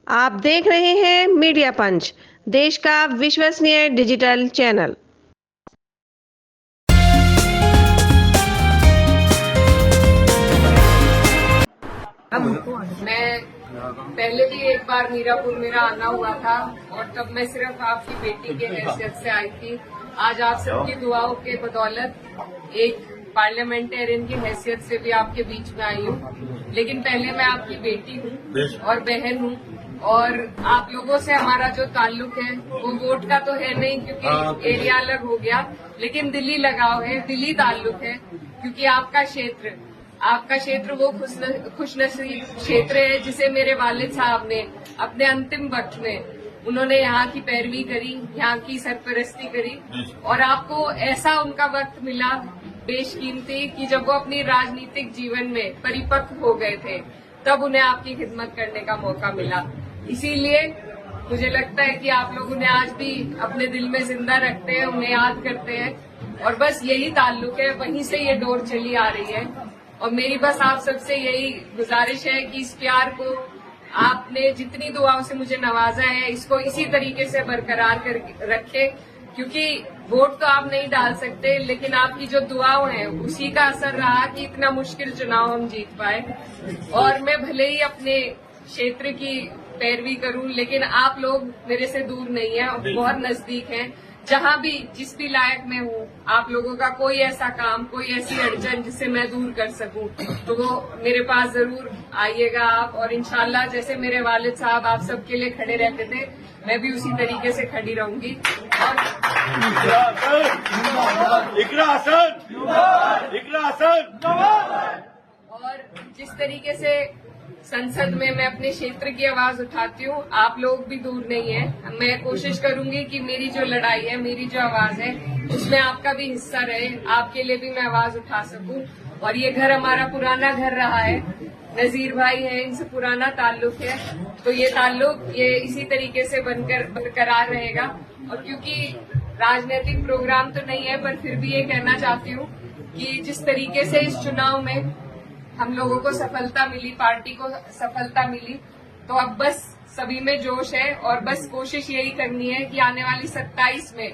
आप देख रहे हैं मीडिया पंच, देश का विश्वसनीय डिजिटल चैनल। मैं पहले भी एक बार मीरापुर मेरा आना हुआ था और तब मैं सिर्फ आपकी बेटी के हैसियत से आई थी। आज आप सबकी दुआओं के बदौलत एक पार्लियामेंटेरियन की हैसियत से भी आपके बीच में आई हूँ। लेकिन पहले मैं आपकी बेटी हूँ और बहन हूँ, और आप लोगों से हमारा जो ताल्लुक है वो वोट का तो है नहीं, क्योंकि एरिया अलग हो गया, लेकिन दिल्ली लगाव है, दिल्ली ताल्लुक है। क्योंकि आपका क्षेत्र वो खुशनसीब क्षेत्र है जिसे मेरे वालिद साहब ने अपने अंतिम वक्त में उन्होंने यहाँ की पैरवी करी, यहाँ की सरपरस्ती करी, और आपको ऐसा उनका वक्त मिला बेशकीमती कि जब वो अपनी राजनीतिक जीवन में परिपक्व हो गए थे तब उन्हें आपकी खिदमत करने का मौका मिला। इसीलिए मुझे लगता है कि आप लोग उन्हें आज भी अपने दिल में जिंदा रखते हैं, उन्हें याद करते हैं, और बस यही ताल्लुक है, वहीं से ये डोर चली आ रही है। और मेरी बस आप सबसे यही गुजारिश है कि इस प्यार को आपने जितनी दुआओं से मुझे नवाजा है, इसको इसी तरीके से बरकरार कर रखे, क्योंकि वोट तो आप नहीं डाल सकते, लेकिन आपकी जो दुआएं हैं उसी का असर रहा कि इतना मुश्किल चुनाव हम जीत पाए। और मैं भले ही अपने क्षेत्र की पैरवी करूं, लेकिन आप लोग मेरे से दूर नहीं है, बहुत नजदीक हैं। जहां भी जिस भी लायक में हूँ, आप लोगों का कोई ऐसा काम, कोई ऐसी अड़चन जिससे मैं दूर कर सकूं, तो वो मेरे पास जरूर आइएगा आप। और इंशाल्लाह जैसे मेरे वालिद साहब आप सबके लिए खड़े रहते थे, मैं भी उसी तरीके से खड़ी रहूंगी। और जिस तरीके से संसद में मैं अपने क्षेत्र की आवाज उठाती हूँ, आप लोग भी दूर नहीं है। मैं कोशिश करूंगी कि मेरी जो लड़ाई है, मेरी जो आवाज है, उसमें आपका भी हिस्सा रहे, आपके लिए भी मैं आवाज उठा सकूं। और ये घर हमारा पुराना घर रहा है, नजीर भाई है, इनसे पुराना ताल्लुक है, तो ये ताल्लुक ये इसी तरीके से बनकर बरकरार रहेगा। और क्योंकि राजनीतिक प्रोग्राम तो नहीं है, पर फिर भी ये कहना चाहती हूँ कि जिस तरीके से इस चुनाव में हम लोगों को सफलता मिली, पार्टी को सफलता मिली, तो अब बस सभी में जोश है, और बस कोशिश यही करनी है कि आने वाली 27 में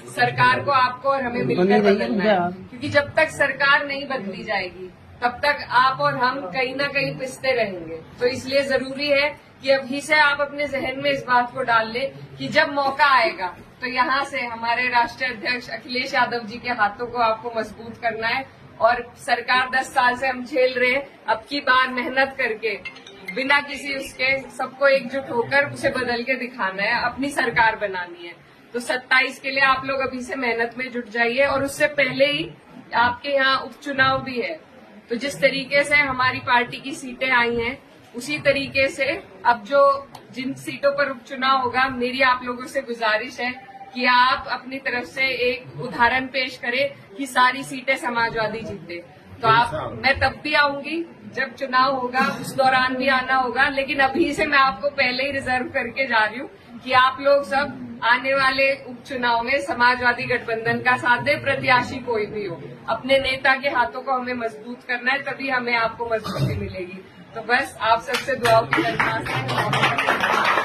सरकार को, आपको और हमें मिलकर बदलना है। क्योंकि जब तक सरकार नहीं बदली जाएगी तब तक आप और हम कहीं ना कहीं पिसते रहेंगे। तो इसलिए जरूरी है कि अभी से आप अपने जहन में इस बात को डाल ले कि जब मौका आएगा तो यहाँ से हमारे राष्ट्रीय अध्यक्ष अखिलेश यादव जी के हाथों को आपको मजबूत करना है। और सरकार 10 साल से हम झेल रहे हैं, अब की बार मेहनत करके बिना किसी उसके सबको एकजुट होकर उसे बदल के दिखाना है, अपनी सरकार बनानी है। तो 27 के लिए आप लोग अभी से मेहनत में जुट जाइए। और उससे पहले ही आपके यहाँ उपचुनाव भी है, तो जिस तरीके से हमारी पार्टी की सीटें आई हैं, उसी तरीके से अब जो जिन सीटों पर उपचुनाव होगा, मेरी आप लोगों से गुजारिश है कि आप अपनी तरफ से एक उदाहरण पेश करें कि सारी सीटें समाजवादी जीते। तो मैं तब भी आऊंगी जब चुनाव होगा, उस दौरान भी आना होगा, लेकिन अभी से मैं आपको पहले ही रिजर्व करके जा रही हूँ कि आप लोग सब आने वाले उपचुनाव में समाजवादी गठबंधन का साथ दे, प्रत्याशी कोई भी हो, अपने नेता के हाथों को हमें मजबूत करना है, तभी हमें आपको मजबूती मिलेगी। तो बस आप सबसे दुआओं की दरख्वास्त है।